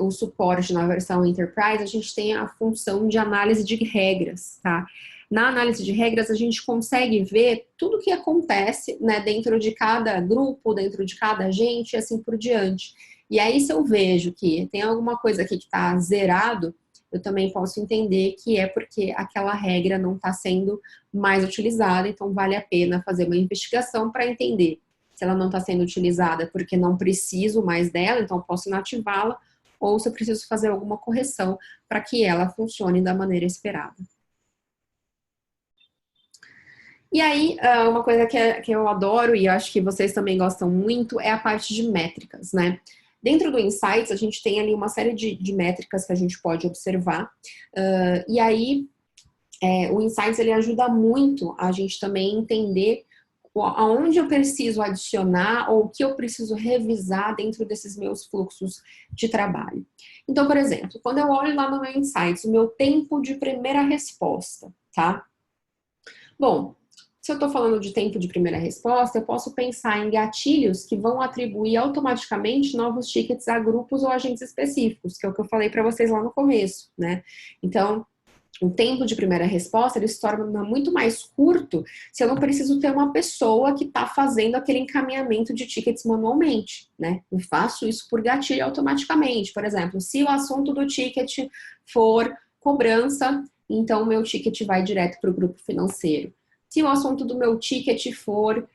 o suporte na versão Enterprise, a gente tem a função de análise de regras, tá? Na análise de regras, a gente consegue ver tudo o que acontece, né, dentro de cada grupo, dentro de cada agente e assim por diante. E aí, se eu vejo que tem alguma coisa aqui que está zerado, eu também posso entender que é porque aquela regra não está sendo mais utilizada, então vale a pena fazer uma investigação para entender se ela não está sendo utilizada porque não preciso mais dela, então posso inativá-la, ou se eu preciso fazer alguma correção para que ela funcione da maneira esperada. E aí, uma coisa que eu adoro e acho que vocês também gostam muito é a parte de métricas, né? Dentro do Insights, a gente tem ali uma série de métricas que a gente pode observar. E aí, o Insights, ele ajuda muito a gente também entender aonde eu preciso adicionar ou o que eu preciso revisar dentro desses meus fluxos de trabalho. Então, por exemplo, quando eu olho lá no meu Insights, o meu tempo de primeira resposta, tá? Bom, se eu estou falando de tempo de primeira resposta, eu posso pensar em gatilhos que vão atribuir automaticamente novos tickets a grupos ou agentes específicos, que é o que eu falei para vocês lá no começo, né? Então, o tempo de primeira resposta, ele se torna muito mais curto se eu não preciso ter uma pessoa que está fazendo aquele encaminhamento de tickets manualmente, né? Eu faço isso por gatilho automaticamente. Por exemplo, se o assunto do ticket for cobrança, então o meu ticket vai direto para o grupo financeiro. Se o assunto do meu ticket for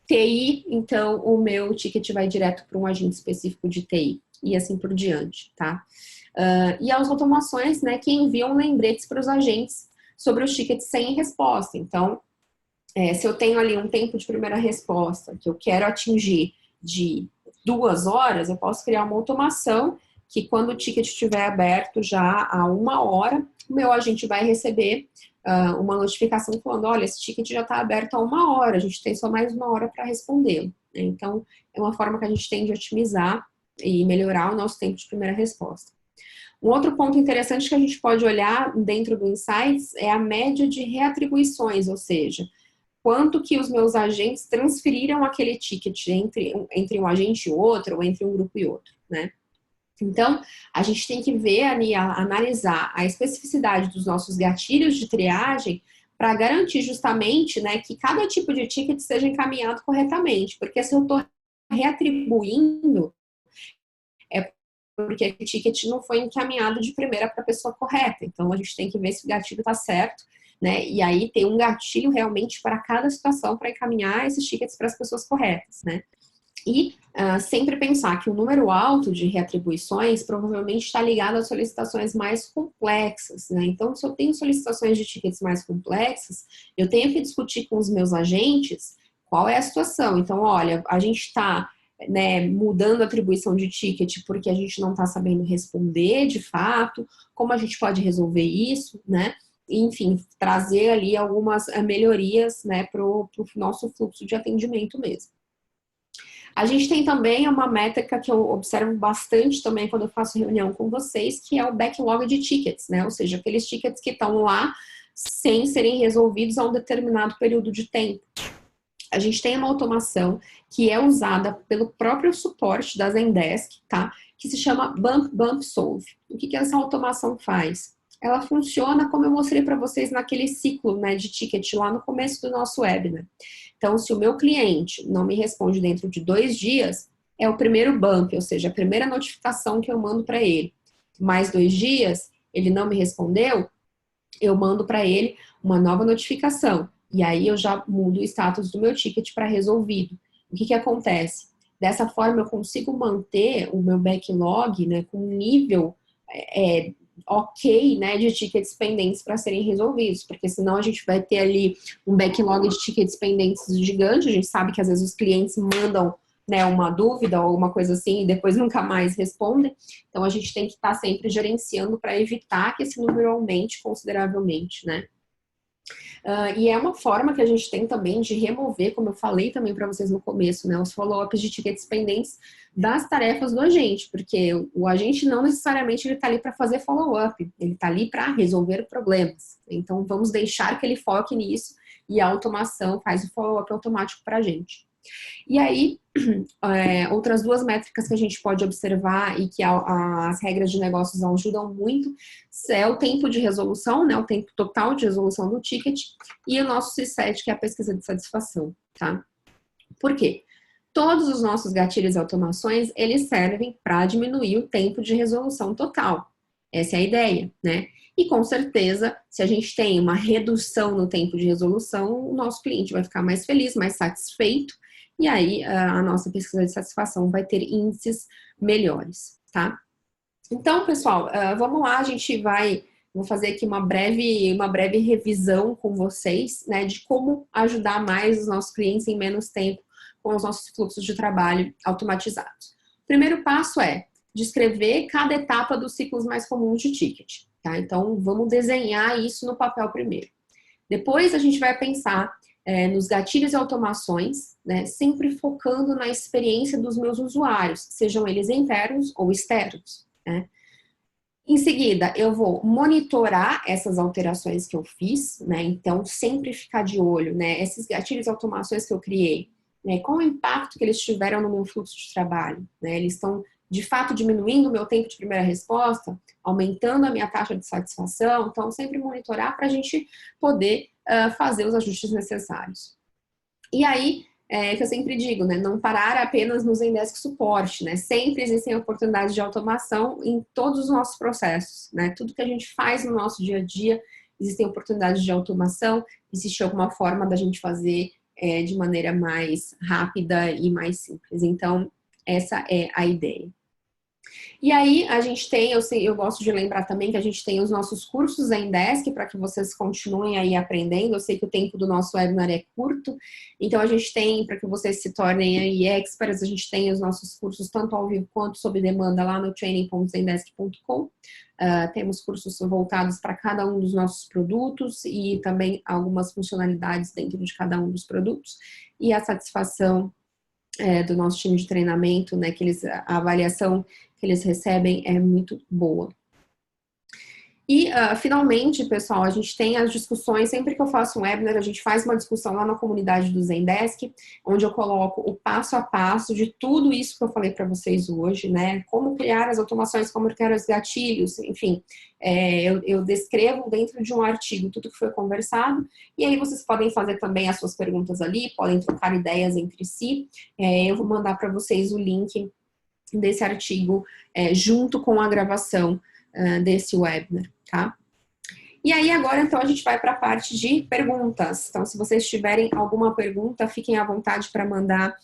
TI, então o meu ticket vai direto para um agente específico de TI e assim por diante, tá? E as automações, né, que enviam lembretes para os agentes sobre os tickets sem resposta. Então, se eu tenho ali um tempo de primeira resposta que eu quero atingir de 2 horas, eu posso criar uma automação que quando o ticket estiver aberto já há 1 hora, o meu agente vai receber uma notificação falando, olha, esse ticket já está aberto há 1 hora, a gente tem só mais 1 hora para respondê-lo. Então, é uma forma que a gente tem de otimizar e melhorar o nosso tempo de primeira resposta. Um outro ponto interessante que a gente pode olhar dentro do Insights é a média de reatribuições, ou seja, quanto que os meus agentes transferiram aquele ticket entre um agente e outro, ou entre um grupo e outro, né? Então, a gente tem que ver ali, analisar a especificidade dos nossos gatilhos de triagem para garantir justamente, né, que cada tipo de ticket seja encaminhado corretamente, porque se eu estou reatribuindo, é porque o ticket não foi encaminhado de primeira para a pessoa correta. Então, a gente tem que ver se o gatilho está certo, né? E aí tem um gatilho realmente para cada situação para encaminhar esses tickets para as pessoas corretas, né? E sempre pensar que o número alto de reatribuições provavelmente está ligado a solicitações mais complexas, né? Então, se eu tenho solicitações de tickets mais complexas, eu tenho que discutir com os meus agentes qual é a situação. Então, olha, a gente está, né, mudando a atribuição de ticket porque a gente não está sabendo responder de fato, como a gente pode resolver isso, né? Enfim, trazer ali algumas melhorias, né, para o nosso fluxo de atendimento mesmo. A gente tem também uma métrica que eu observo bastante também quando eu faço reunião com vocês, que é o backlog de tickets, né? Ou seja, aqueles tickets que estão lá sem serem resolvidos a um determinado período de tempo. A gente tem uma automação que é usada pelo próprio suporte da Zendesk, tá? Que se chama Bump Solve. O que essa automação faz? Ela funciona como eu mostrei para vocês naquele ciclo, né, de ticket lá no começo do nosso webinar. Então, se o meu cliente não me responde dentro de 2 dias, é o primeiro bump, ou seja, a primeira notificação que eu mando para ele. Mais 2 dias, ele não me respondeu, eu mando para ele uma nova notificação. E aí eu já mudo o status do meu ticket para resolvido. O que acontece? Dessa forma eu consigo manter o meu backlog, né, com um nível ok, né, de tickets pendentes para serem resolvidos, porque senão a gente vai ter ali um backlog de tickets pendentes gigante. A gente sabe que às vezes os clientes mandam, né, uma dúvida ou alguma coisa assim e depois nunca mais respondem. Então a gente tem que estar sempre gerenciando para evitar que esse número aumente consideravelmente, né? E é uma forma que a gente tem também de remover, como eu falei também para vocês no começo, né, os follow-ups de tickets pendentes das tarefas do agente, porque o agente não necessariamente ele está ali para fazer follow-up, ele está ali para resolver problemas. Então, vamos deixar que ele foque nisso e a automação faz o follow-up automático para a gente. E aí, outras 2 métricas que a gente pode observar e que as regras de negócios ajudam muito é o tempo de resolução, né, o tempo total de resolução do ticket, e o nosso CSAT, que é a pesquisa de satisfação, tá? Por quê? Todos os nossos gatilhos e automações, eles servem para diminuir o tempo de resolução total. Essa é a ideia, né? E com certeza, se a gente tem uma redução no tempo de resolução, o nosso cliente vai ficar mais feliz, mais satisfeito, e aí a nossa pesquisa de satisfação vai ter índices melhores, tá? Então, pessoal, vamos lá, vou fazer aqui uma breve revisão com vocês, né, de como ajudar mais os nossos clientes em menos tempo com os nossos fluxos de trabalho automatizados. O primeiro passo é descrever cada etapa dos ciclos mais comuns de ticket, tá? Então, vamos desenhar isso no papel primeiro. Depois, a gente vai pensar nos gatilhos e automações, né, sempre focando na experiência dos meus usuários, sejam eles internos ou externos, né? Em seguida, eu vou monitorar essas alterações que eu fiz, né? Então, sempre ficar de olho, né? Esses gatilhos e automações que eu criei, né? Qual o impacto que eles tiveram no meu fluxo de trabalho, né? Eles estão, de fato, diminuindo o meu tempo de primeira resposta, aumentando a minha taxa de satisfação. Então, sempre monitorar para a gente poder fazer os ajustes necessários. E aí, que eu sempre digo, né, não parar apenas no Zendesk suporte, né, sempre existem oportunidades de automação em todos os nossos processos, né, tudo que a gente faz no nosso dia a dia, existem oportunidades de automação, existe alguma forma da gente fazer de maneira mais rápida e mais simples. Então, essa é a ideia. E aí, a gente tem, eu gosto de lembrar também que a gente tem os nossos cursos Zendesk para que vocês continuem aí aprendendo. Eu sei que o tempo do nosso webinar é curto, então a gente tem, para que vocês se tornem aí experts, a gente tem os nossos cursos tanto ao vivo quanto sob demanda lá no training.zendesk.com. Temos cursos voltados para cada um dos nossos produtos e também algumas funcionalidades dentro de cada um dos produtos. E a satisfação do nosso time de treinamento, né, a avaliação que eles recebem é muito boa. E, finalmente, pessoal, a gente tem as discussões, sempre que eu faço um webinar, a gente faz uma discussão lá na comunidade do Zendesk, onde eu coloco o passo a passo de tudo isso que eu falei para vocês hoje, né? Como criar as automações, como criar os gatilhos, enfim. Eu descrevo dentro de um artigo tudo que foi conversado, e aí vocês podem fazer também as suas perguntas ali, podem trocar ideias entre si. Eu vou mandar para vocês o link desse artigo junto com a gravação desse webinar, tá? E aí agora, então, a gente vai para a parte de perguntas. Então, se vocês tiverem alguma pergunta, fiquem à vontade para mandar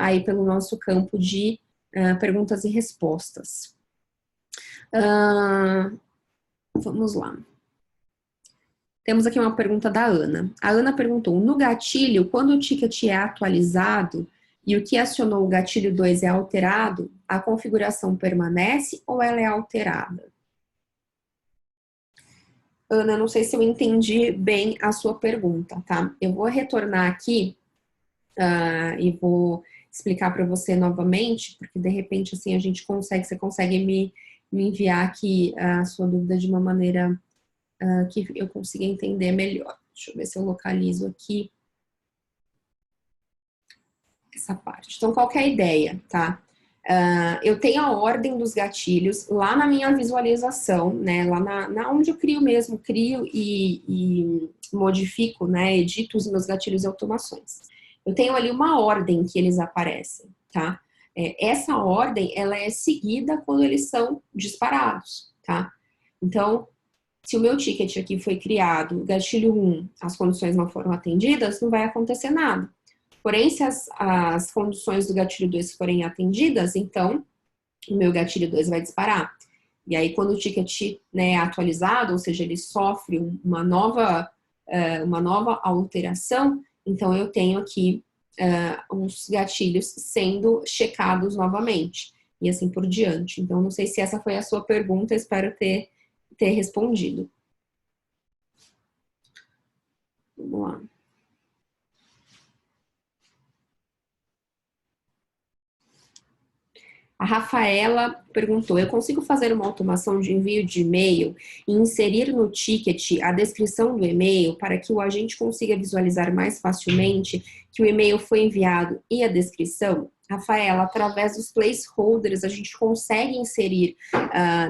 aí pelo nosso campo de perguntas e respostas. Vamos lá. Temos aqui uma pergunta da Ana. A Ana perguntou, no gatilho, quando o ticket é atualizado e o que acionou o gatilho 2 é alterado, a configuração permanece ou ela é alterada? Ana, não sei se eu entendi bem a sua pergunta, tá? Eu vou retornar aqui e vou explicar para você novamente, porque de repente assim você consegue me enviar aqui a sua dúvida de uma maneira que eu consiga entender melhor. Deixa eu ver se eu localizo aqui essa parte. Então, qual que é a ideia, tá? Eu tenho a ordem dos gatilhos lá na minha visualização, né? Lá na onde eu crio mesmo, crio e modifico, né? Edito os meus gatilhos e automações. Eu tenho ali uma ordem que eles aparecem, tá? Essa ordem, ela é seguida quando eles são disparados, tá? Então, se o meu ticket aqui foi criado, gatilho 1, as condições não foram atendidas, não vai acontecer nada. Porém, se as condições do gatilho 2 forem atendidas, então o meu gatilho 2 vai disparar. E aí, quando o ticket, né, é atualizado, ou seja, ele sofre uma nova alteração, então eu tenho aqui os gatilhos sendo checados novamente. E assim por diante. Então, não sei se essa foi a sua pergunta, espero ter respondido. Vamos lá. A Rafaela perguntou, eu consigo fazer uma automação de envio de e-mail e inserir no ticket a descrição do e-mail para que o agente consiga visualizar mais facilmente que o e-mail foi enviado e a descrição? Rafaela, através dos placeholders, a gente consegue inserir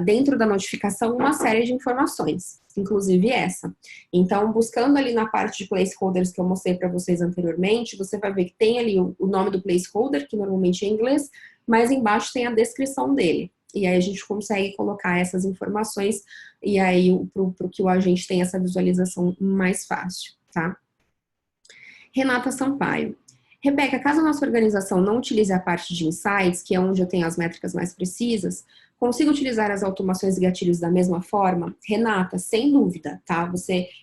dentro da notificação uma série de informações, inclusive essa. Então, buscando ali na parte de placeholders que eu mostrei para vocês anteriormente, você vai ver que tem ali o nome do placeholder, que normalmente é em inglês, mas embaixo tem a descrição dele. E aí a gente consegue colocar essas informações e aí para que o agente tenha essa visualização mais fácil, tá? Renata Sampaio. Rebeca, caso a nossa organização não utilize a parte de insights, que é onde eu tenho as métricas mais precisas, consigo utilizar as automações e gatilhos da mesma forma? Renata, sem dúvida, tá?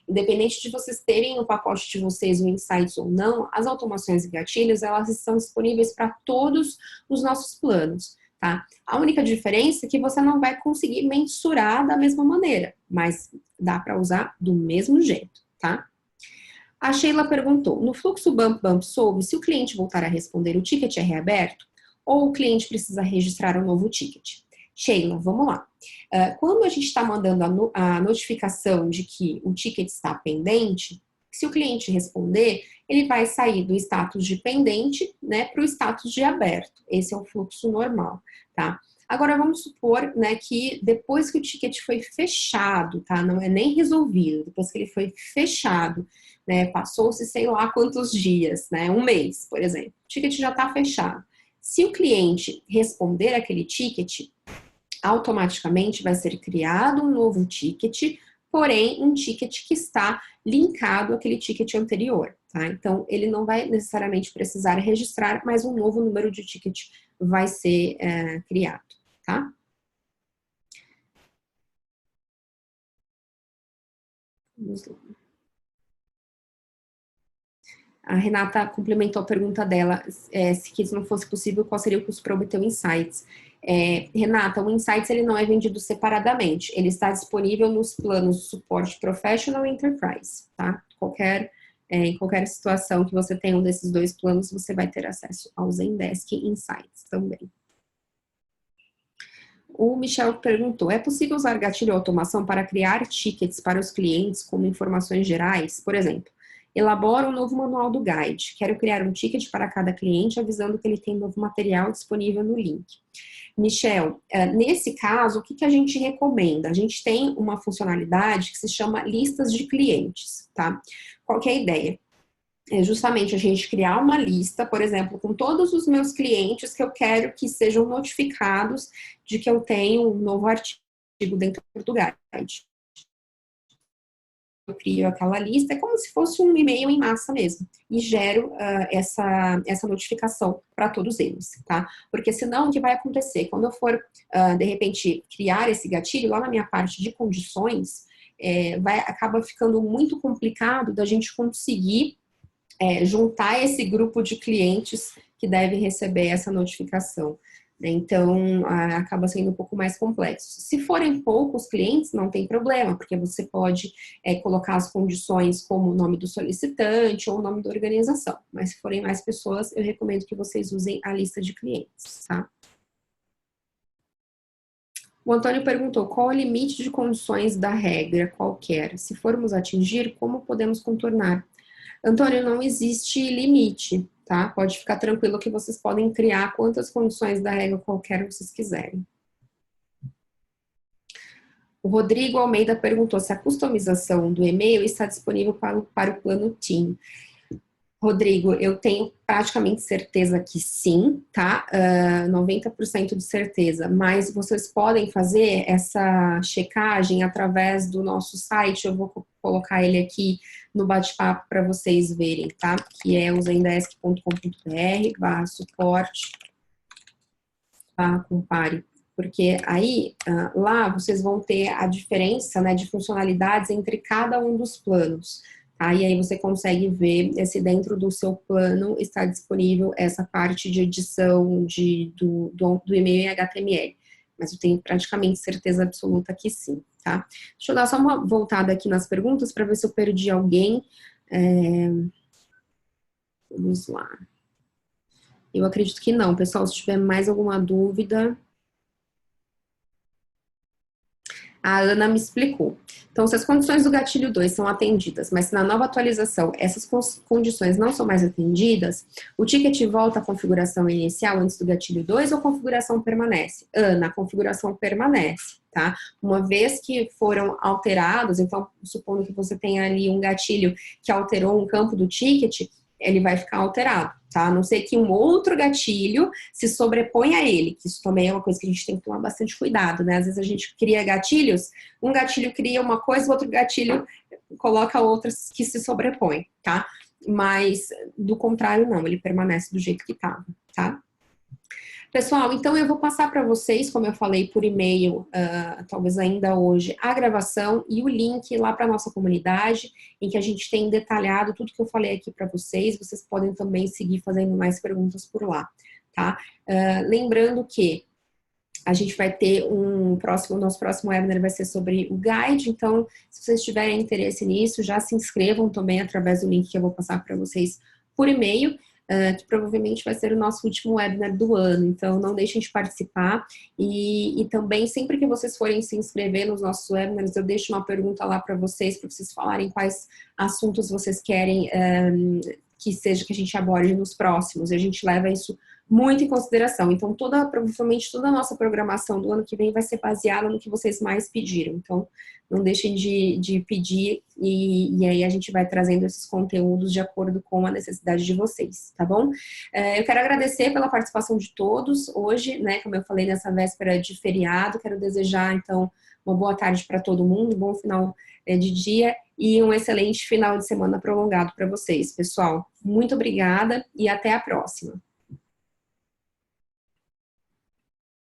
Independente de vocês terem no pacote de vocês o insights ou não, as automações e gatilhos, elas estão disponíveis para todos os nossos planos, tá? A única diferença é que você não vai conseguir mensurar da mesma maneira, mas dá para usar do mesmo jeito, tá? A Sheila perguntou, no fluxo Bump Solve, se o cliente voltar a responder, o ticket é reaberto? Ou o cliente precisa registrar um novo ticket? Sheila, vamos lá. Quando a gente está mandando a notificação de que o ticket está pendente, se o cliente responder, ele vai sair do status de pendente, né, para o status de aberto. Esse é o fluxo normal, tá? Agora, vamos supor, né, que depois que o ticket foi fechado, tá? Não é nem resolvido, depois que ele foi fechado, né, passou-se sei lá quantos dias, né, um mês, por exemplo. O ticket já está fechado. Se o cliente responder aquele ticket, automaticamente vai ser criado um novo ticket, porém um ticket que está linkado àquele ticket anterior, tá? Então, ele não vai necessariamente precisar registrar, mas um novo número de ticket vai ser criado, tá? Vamos lá. A Renata complementou a pergunta dela, se isso não fosse possível, qual seria o custo para obter o Insights? Renata, o Insights ele não é vendido separadamente, ele está disponível nos planos de suporte Professional e Enterprise, tá? Em qualquer situação que você tenha um desses dois planos, você vai ter acesso ao Zendesk Insights também. O Michel perguntou, é possível usar gatilho automação para criar tickets para os clientes como informações gerais? Por exemplo, elabora um novo manual do guide. Quero criar um ticket para cada cliente, avisando que ele tem novo material disponível no link. Michel, nesse caso, o que a gente recomenda? A gente tem uma funcionalidade que se chama listas de clientes, tá? Qual que é a ideia? É justamente a gente criar uma lista, por exemplo, com todos os meus clientes que eu quero que sejam notificados de que eu tenho um novo artigo dentro do guide. Eu crio aquela lista, é como se fosse um e-mail em massa mesmo, e gero essa notificação para todos eles, tá? Porque senão, o que vai acontecer? Quando eu for, de repente, criar esse gatilho, lá na minha parte de condições, acaba ficando muito complicado da gente conseguir juntar esse grupo de clientes que deve receber essa notificação. Então, acaba sendo um pouco mais complexo. Se forem poucos clientes, não tem problema, porque você pode colocar as condições como o nome do solicitante ou o nome da organização. Mas se forem mais pessoas, eu recomendo que vocês usem a lista de clientes, tá? O Antônio perguntou, qual o limite de condições da regra qualquer? Se formos atingir, como podemos contornar? Antônio, não existe limite, tá? Pode ficar tranquilo que vocês podem criar quantas condições da regra qualquer vocês quiserem. O Rodrigo Almeida perguntou se a customização do e-mail está disponível para o plano Team. Rodrigo, eu tenho praticamente certeza que sim, tá? 90% de certeza, mas vocês podem fazer essa checagem através do nosso site, eu vou colocar ele aqui no bate-papo para vocês verem, tá? Que é o zendesk.com.br/suporte, tá? Compare. Porque aí, lá, vocês vão ter a diferença, né, de funcionalidades entre cada um dos planos. E aí você consegue ver se dentro do seu plano está disponível essa parte de edição do e-mail em HTML. Mas eu tenho praticamente certeza absoluta que sim, tá? Deixa eu dar só uma voltada aqui nas perguntas para ver se eu perdi alguém. Vamos lá. Eu acredito que não, pessoal. Se tiver mais alguma dúvida... A Ana me explicou. Então, se as condições do gatilho 2 são atendidas, mas se na nova atualização essas condições não são mais atendidas, o ticket volta à configuração inicial antes do gatilho 2 ou a configuração permanece? Ana, a configuração permanece, tá? Uma vez que foram alterados, então, supondo que você tenha ali um gatilho que alterou um campo do ticket, ele vai ficar alterado, tá? A não ser que um outro gatilho se sobreponha a ele, que isso também é uma coisa que a gente tem que tomar bastante cuidado, né? Às vezes a gente cria gatilhos, um gatilho cria uma coisa, o outro gatilho coloca outras que se sobrepõem, tá? Mas, do contrário, não, ele permanece do jeito que estava, tá? Pessoal, então eu vou passar para vocês, como eu falei por e-mail, talvez ainda hoje, a gravação e o link lá para a nossa comunidade, em que a gente tem detalhado tudo que eu falei aqui para vocês. Vocês podem também seguir fazendo mais perguntas por lá, tá? Lembrando que a gente vai ter nosso próximo webinar vai ser sobre o guide, então, se vocês tiverem interesse nisso, já se inscrevam também através do link que eu vou passar para vocês por e-mail. que provavelmente vai ser o nosso último webinar do ano, então não deixem de participar, e também sempre que vocês forem se inscrever nos nossos webinars, eu deixo uma pergunta lá para vocês falarem quais assuntos vocês querem que a gente aborde nos próximos, e a gente leva isso muito em consideração. Então, provavelmente toda a nossa programação do ano que vem vai ser baseada no que vocês mais pediram. Então, não deixem de pedir e aí a gente vai trazendo esses conteúdos de acordo com a necessidade de vocês, tá bom? Eu quero agradecer pela participação de todos hoje, né, como eu falei, nessa véspera de feriado. Quero desejar, então, uma boa tarde para todo mundo, um bom final de dia e um excelente final de semana prolongado para vocês, pessoal. Muito obrigada e até a próxima.